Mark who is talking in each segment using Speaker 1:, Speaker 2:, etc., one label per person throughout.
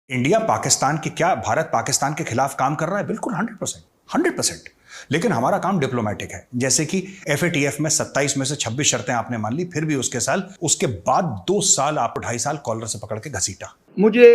Speaker 1: India Pakistan की क्या भारत पाकिस्तान के खिलाफ काम कर रहा है? बिल्कुल 100%, 100%। लेकिन हमारा काम डिप्लोमेटिक है। जैसे कि एफएटीएफ में 27 में से 26 शर्तें आपने मान ली, फिर भी उसके बाद 2 साल आपको 2.5 साल कॉलर से पकड़ के घसीटा।
Speaker 2: मुझे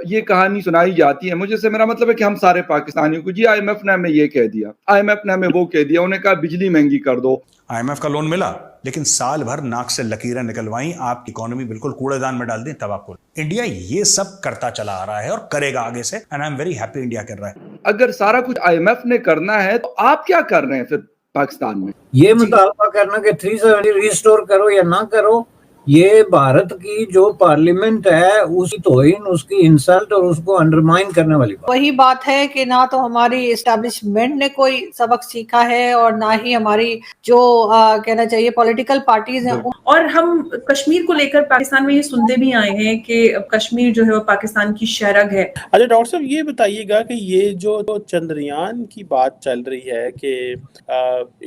Speaker 2: ये कहानी सुनाई जाती है, मुझे से मेरा मतलब है कि हम सारे पाकिस्तानियों को, जी आईएमएफ ने हमें ये कह दिया, आईएमएफ ने हमें वो कह दिया, उन्हें कहा बिजली महंगी कर दो।
Speaker 1: आईएमएफ का लोन मिला, लेकिन साल भर नाक से लकीरें निकलवाई, आपकी इकोनॉमी बिल्कुल कूड़ेदान में डाल दी, तब आपको। इंडिया ये सब करता चला आ रहा है और करेगा आगे से, and I am very happy India कर रहा है।
Speaker 2: अगर सारा कुछ आईएमएफ ने करना है तो आप क्या कर रहे हैं फिर पाकिस्तान में?
Speaker 3: ये मुतालबा करना कि 370 रिस्टोर करो या ना करो, ये भारत की जो पार्लियामेंट है उसकी तौहीन, उसकी इंसल्ट और उसको अंडरमाइन करने वाली बात।
Speaker 4: वही बात है कि ना तो हमारी एस्टैब्लिशमेंट ने कोई सबक सीखा है और ना ही हमारी जो कहना चाहिए पॉलिटिकल पार्टीज हैं।
Speaker 5: और हम कश्मीर को लेकर पाकिस्तान में ये सुनते भी आए हैं कि कश्मीर जो है वो पाकिस्तान की शरग है।
Speaker 6: अच्छा डॉक्टर साहब, ये बताइएगा कि ये जो चंद्रयान की बात चल रही है कि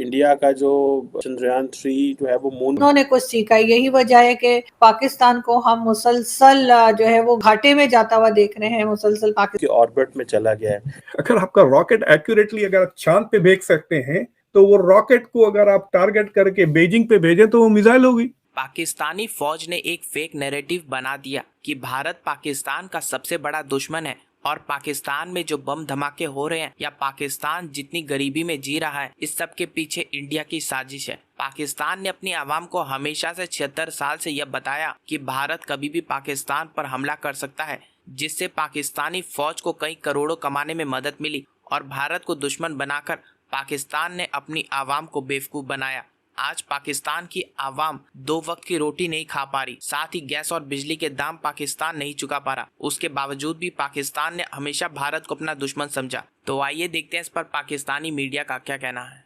Speaker 6: इंडिया का जो चंद्रयान 3 जो है वो मून,
Speaker 4: उन्होंने कुछ सीखा, यही वजह है कि पाकिस्तान को हम मुसलसल जो है वो घाटे में जाता हुआ देख रहे हैं, मुसलसल पाकिस्तान
Speaker 6: ऑर्बिट में चला गया है।
Speaker 7: अगर आपका रॉकेट एक्यूरेटली अगर चांद पे भेज सकते हैं तो वो रॉकेट को अगर आप टारगेट करके बीजिंग पे भेजें तो वो मिसाइल होगी।
Speaker 8: पाकिस्तानी फौज ने एक फेक नैरेटिव बना दिया कि भारत पाकिस्तान का सबसे बड़ा दुश्मन है और पाकिस्तान में जो बम धमाके हो रहे हैं या पाकिस्तान जितनी गरीबी में जी रहा है, इस सब के पीछे इंडिया की साजिश है। पाकिस्तान ने अपनी आवाम को हमेशा से 76 साल से यह बताया कि भारत कभी भी पाकिस्तान पर हमला कर सकता है, जिससे पाकिस्तानी फौज को कई करोड़ों कमाने में मदद मिली और भारत को दुश्मन बनाकर पाकिस्तान ने अपनी आवाम को बेवकूफ बनाया। आज पाकिस्तान की आवाम 2 वक्त की रोटी नहीं खा पा रही, साथ ही गैस और बिजली के दाम पाकिस्तान नहीं चुका पा रहा। उसके बावजूद भी पाकिस्तान ने हमेशा भारत को अपना दुश्मन समझा। तो आइए देखते हैं इस पर पाकिस्तानी मीडिया का क्या कहना है।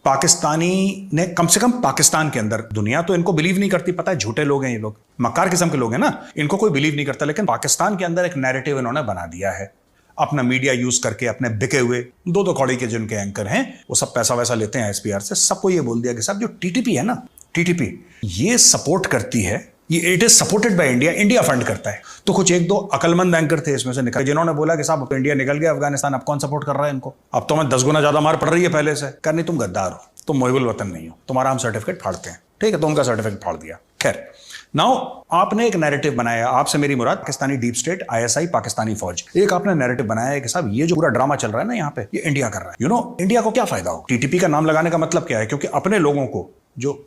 Speaker 1: पाकिस्तानी ने कम से कम पाकिस्तान के अंदर, दुनिया तो इनको बिलीव नहीं करती, पता है झूठे लोग हैं ये लोग, मक्कार किस्म के लोग हैं ना, इनको कोई बिलीव नहीं करता, लेकिन पाकिस्तान के अंदर एक नैरेटिव इन्होंने बना दिया है अपना मीडिया यूज करके। अपने बिके हुए 2-2 कौड़ी के जिनके एंकर हैं वो सब पैसा वैसा लेते हैं एसपीआर से, सबको ये बोल दिया कि साहब जो टीटीपी है ना, टीटीपी ये सपोर्ट करती है, ये it is supported by India, India fund करता है। तो कुछ 1-2 अकलमंद एंकर थे इसमें से निकल, जिन्होंने बोला कि साहब तो इंडिया निकल गया अफगानिस्तान, अब कौन सपोर्ट कर रहा है इनको, अब तो हमें 10 गुना ज्यादा मार पड़ रही है पहले से। कर नहीं, तुम गद्दार हो, तुम मोहिबुल वतन नहीं हो, तुम्हारा हम सर्टिफिकेट फाड़ते हैं, ठीक है, तो उनका सर्टिफिकेट फाड़ दिया। खैर, नाउ आपने एक नैरेटिव बनाया, आपसे मेरी मुराद Pakistani deep state, ISI, Pakistani फौज, एक आपने नैरेटिव बनाया है कि साहब ये जो पूरा ड्रामा चल रहा है ना यहाँ पे, ये इंडिया कर रहा है। यू नो इंडिया को क्या फायदा हो? टीटीपी का नाम लगाने का मतलब क्या है? क्योंकि अपने लोगों को जो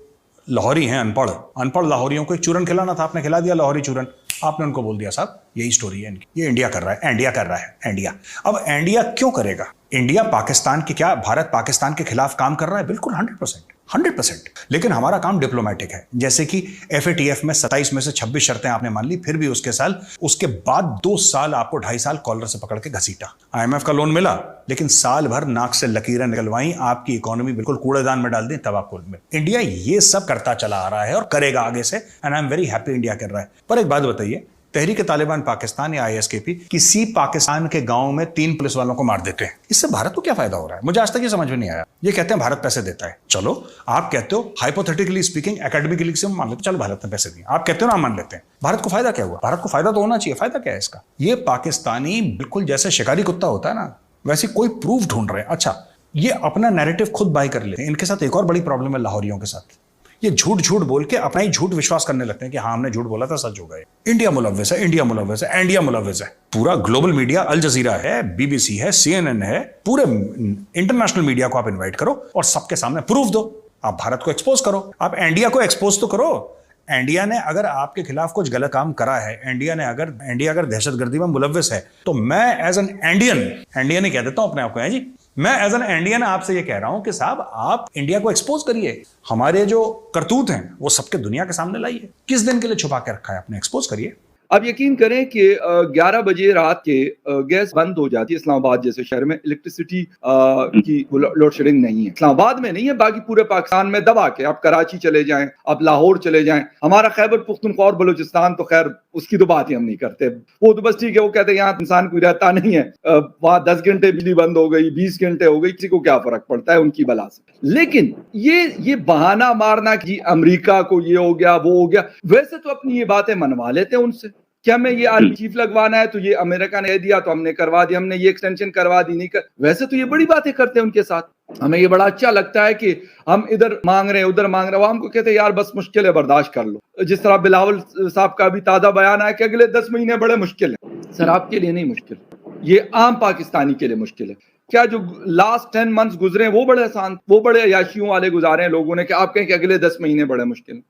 Speaker 1: लाहौरी हैं, अनपढ़ लाहौरियों को एक चूरन खिलाना था, आपने खिला दिया लाहौरी चूरन, आपने उनको बोल दिया साहब यही स्टोरी है इनकी, ये इंडिया कर रहा है, इंडिया कर रहा है, इंडिया। अब इंडिया क्यों करेगा? इंडिया पाकिस्तान की क्या भारत पाकिस्तान के खिलाफ काम कर रहा है? बिल्कुल 100%, 100%। लेकिन हमारा काम डिप्लोमेटिक है। जैसे कि एफएटीएफ में 27 में से 26 शर्तें आपने मान ली, फिर भी उसके बाद 2 साल आपको 2.5 साल कॉलर से पकड़ के घसीटा। आईएमएफ का लोन मिला, लेकिन साल भर नाक से लकीरें निकलवाई, आपकी इकोनॉमी बिल्कुल कूड़ेदान में डाल दी, तब आपको मिला। इंडिया ये सब करता चला आ रहा है और करेगा आगे से, and I am very happy India कर रहा है। पर एक बात बताइए, तहरीक तालिबान पाकिस्तान या आईएसकेपी किसी पाकिस्तान के गांव में 3 पुलिस वालों को मार देते हैं, इससे भारत को क्या फायदा हो रहा है? मुझे आज तक ये समझ में नहीं आया। ये कहते हैं भारत पैसे देता है, चलो आप कहते हो हाइपोथेटिकली स्पीकिंग, एकेडमिकली से मान लेते, चलो भारत ने पैसे दिए, आप कहते हो ना, मान लेते हैं। भारत को फायदा क्या हुआ? भारत को फायदा तो होना चाहिए, फायदा क्या है इसका? ये पाकिस्तानी बिल्कुल जैसे शिकारी कुत्ता होता है ना, वैसे कोई प्रूफ ढूंढ रहे हैं। अच्छा, ये अपना नैरेटिव खुद बाय कर लेते हैं। इनके साथ एक और बड़ी प्रॉब्लम है लाहौरियों के साथ, ये झूठ बोल के अपना ही झूठ विश्वास करने लगते हैं कि हाँ हमने झूठ बोला था, सच हो गए। इंडिया मुलव्विस है, इंडिया मुलव्विस है, इंडिया मुलव्विस है। पूरा ग्लोबल मीडिया, अल जजीरा है, बीबीसी है, सीएनएन है, पूरे इंटरनेशनल मीडिया को आप इन्वाइट करो और सबके सामने प्रूफ दो। आप भारत को एक्सपोज करो, आप इंडिया को एक्सपोज तो करो। इंडिया ने अगर आपके खिलाफ कुछ गलत काम करा है, इंडिया अगर दहशतगर्दी में मुलव्विस है, तो मैं एज एन इंडियन ही कह देता हूं अपने आप को, है जी, मैं एज एन इंडियन आपसे ये कह रहा हूं कि साहब आप इंडिया को एक्सपोज करिए, हमारे जो करतूत हैं वो सबके दुनिया के सामने लाइए। किस दिन के लिए छुपा के रखा है आपने? एक्सपोज करिए।
Speaker 2: अब यकीन करें कि 11 बजे रात के गैस बंद हो जाती है इस्लामाबाद जैसे शहर में, इलेक्ट्रिसिटी की लोड शेडिंग नहीं है। इस्लामाबाद में नहीं है, बाकी पूरे पाकिस्तान में दबा के आप कराची चले जाएं, आप लाहौर चले जाएं, हमारा खैबर पख्तूनख्वा और बलूचिस्तान तो खैर उसकी तो बात ही हम नहीं करते, वो तो बस ठीक है, वो कहते हैं यहाँ इंसान कोई रहता नहीं है, वहां 10 घंटे बिजली बंद हो गई, 20 घंटे हो गई, किसी को क्या फर्क पड़ता है उनकी बला से। लेकिन ये बहाना मारना कि अमेरिका को ये हो गया वो हो गया, वैसे तो अपनी ये बातें मनवा लेते हैं उनसे, क्या हमें ये आर्मी चीफ लगवाना है तो ये अमेरिका ने दिया तो हमने करवा दिया, हमने ये एक्सटेंशन करवा दी, नहीं कर, वैसे तो ये बड़ी बातें करते हैं उनके साथ। हमें ये बड़ा अच्छा लगता है कि हम इधर मांग रहे हैं उधर मांग रहे हैं, वो हमको कहते हैं यार बस मुश्किल है, बर्दाश्त कर लो। जिस तरह बिलावल साहब का भी ताजा बयान है कि अगले 10 महीने बड़े मुश्किल है। सर आपके लिए नहीं मुश्किल, ये आम पाकिस्तानी के लिए मुश्किल है। क्या जो लास्ट 10 मंथ्स गुजरे वो बड़े आसान, वो बड़े अयाशियों वाले गुजारे हैं लोगों ने, कि आप कहें कि अगले 10 महीने बड़े मुश्किल।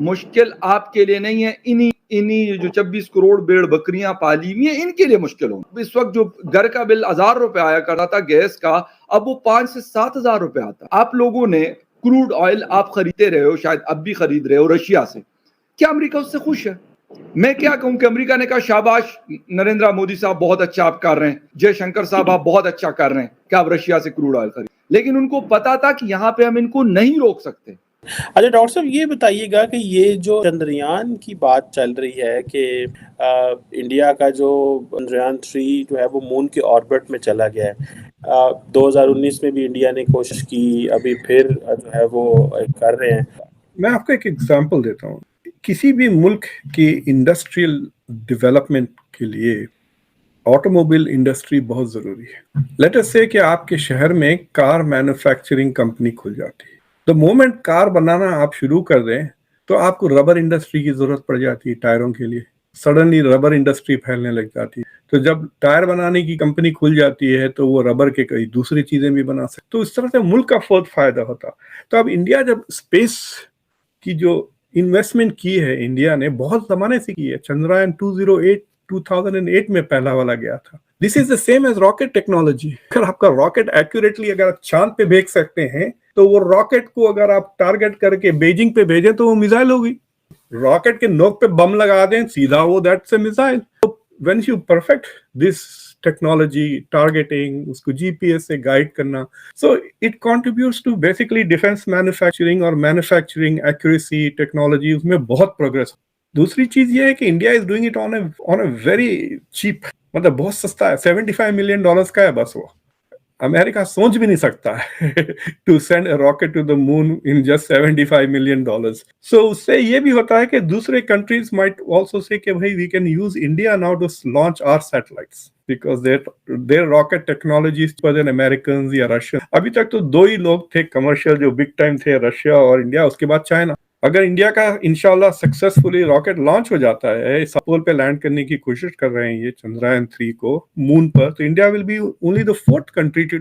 Speaker 2: मुश्किल आपके लिए नहीं है, इन्हीं जो 26 करोड़ भेड़ बकरियां पाली हुई हैं इनके लिए मुश्किल हो। इस वक्त जो घर का बिल 1000 रुपए आया करता था गैस का, अब वो 5 से 7 हजार रुपए आता। आप लोगों ने क्रूड ऑयल आप खरीदते रहे हो, शायद अब भी खरीद रहे हो रशिया से, क्या अमेरिका उससे खुश है? मैं क्या कहूं कि अमेरिका ने कहा शाबाश नरेंद्र मोदी साहब बहुत अच्छा आप कर रहे हैं, जयशंकर साहब आप बहुत अच्छा कर रहे हैं कि आप रशिया से क्रूड ऑयल खरीद, लेकिन उनको पता था कि यहाँ पे हम इनको नहीं रोक सकते।
Speaker 6: अच्छा डॉक्टर साहब ये बताइएगा कि ये जो चंद्रयान की बात चल रही है कि इंडिया का जो चंद्रयान 3 जो है वो मून के ऑर्बिट में चला गया है। 2019 में भी इंडिया ने कोशिश की, अभी फिर जो है वो कर रहे हैं।
Speaker 7: मैं आपको एक एग्जांपल देता हूँ। किसी भी मुल्क की इंडस्ट्रियल डेवलपमेंट के लिए ऑटोमोबाइल इंडस्ट्री बहुत जरूरी है। लेट अस से कि आपके शहर में कार मैन्युफैक्चरिंग कंपनी खुल जाती है, द मोमेंट कार बनाना आप शुरू कर दें तो आपको रबर इंडस्ट्री की जरूरत पड़ जाती है टायरों के लिए, सडनली रबर इंडस्ट्री फैलने लग जाती है। तो जब टायर बनाने की कंपनी खुल जाती है तो वो रबर के कई दूसरी चीजें भी बना सकते, तो इस तरह से मुल्क का बहुत फायदा होता। तो अब इंडिया जब स्पेस की जो इन्वेस्टमेंट की है, इंडिया ने बहुत जमाने से की है। चंद्रयान 2008 में पहला वाला गया था। This is the same as rocket technology. अगर आपका रॉकेट एक्यूरेटली अगर आप चांद पे भेज सकते हैं तो वो रॉकेट को अगर आप टारगेट करके बीजिंग पे भेजें तो वो मिसाइल होगी। रॉकेट के नोक पे बम लगा दें सीधा, वो that's a missile. When you perfect this technology, targeting, उसको जीपीएस से गाइड करना, so it contributes to basically defence manufacturing और मैन्युफैक्चरिंग एक्यूरेसी टेक्नोलॉजी, उसमें बहुत प्रोग्रेस। दूसरी चीज ये है कि India is doing it on a very cheap, मतलब बहुत सस्ता है। $75 मिलियन का है बस वो। अमेरिका सोच भी नहीं सकता है to send a rocket to the moon in just $75 million. So उससे ये भी होता है कि दूसरे कंट्रीज माइट आल्सो से कि भाई we can use India now to launch our satellites because their rocket technologies for than American या रशियन। अभी तक तो 2 ही लोग थे कमर्शियल जो बिग टाइम थे, रशिया और इंडिया, उसके बाद चाइना। अगर इंडिया का इंशाल्लाह सक्सेसफुली रॉकेट लॉन्च हो जाता है, सपोल पे लैंड करने की कोशिश कर रहे हैं ये चंद्रयान 3 को मून पर, तो India will be only the 4th country to